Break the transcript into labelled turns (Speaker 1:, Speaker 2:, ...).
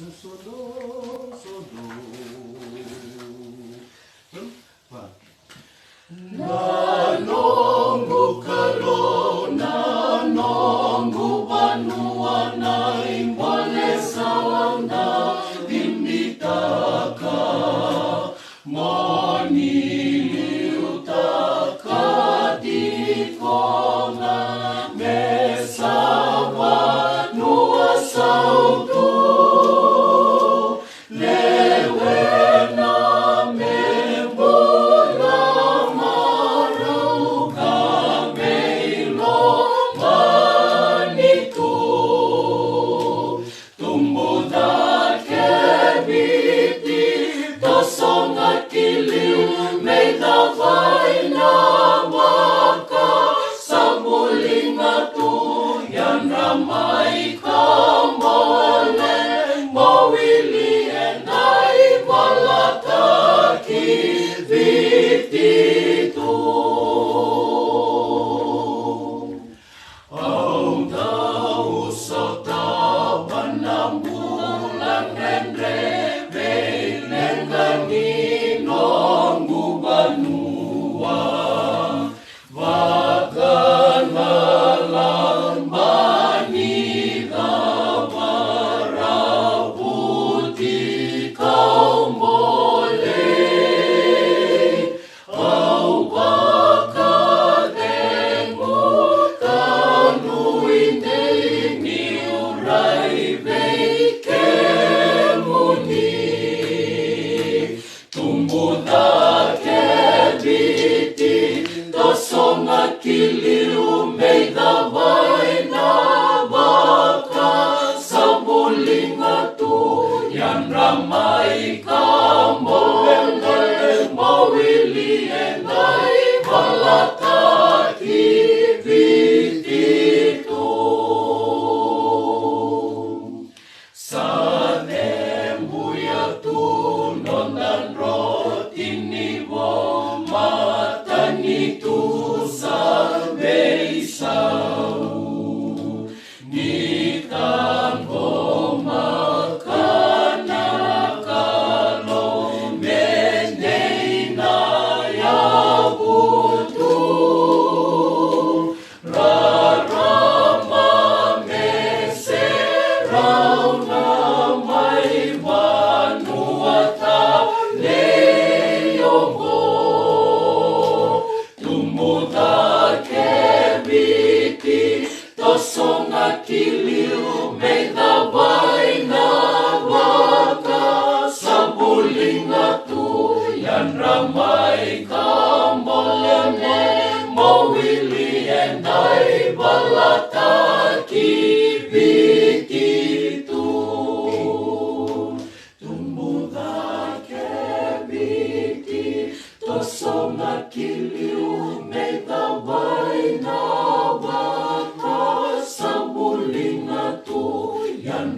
Speaker 1: susudo.
Speaker 2: Nanongu karo, nanongu banua na imbole sawanga dimitaka moni utaka dikona mesawa nua sautu lewe na membola marauka meilo manitu tumbuda kebiti tosonga kiliu meidavai na maka samulinga tu yang ramai kamole mawili enai malataki vititu au tau sota banambulan rendre beilengani nongu banua vaganalang manida marabuti kau boleh au bakadengu kanuinde ni urai beikemuni tumbuda kebiti tosonga kiliu meidavai na baka sambulinga tu yang ramai kamole mawili enai malataki vititu sanembu ya tu nondan rotini bo matani tu sabesau nitango makana kalo meneina ya butu rarama meserau namai manuata leyongo tumuda kebiti tosonga kiliu meidavai na baka sabulinga tu yang ramai kambolene mawili enai balataki vititu tumbuda kebiti tosonga kiliu meidavai na baka sabulinga tu yang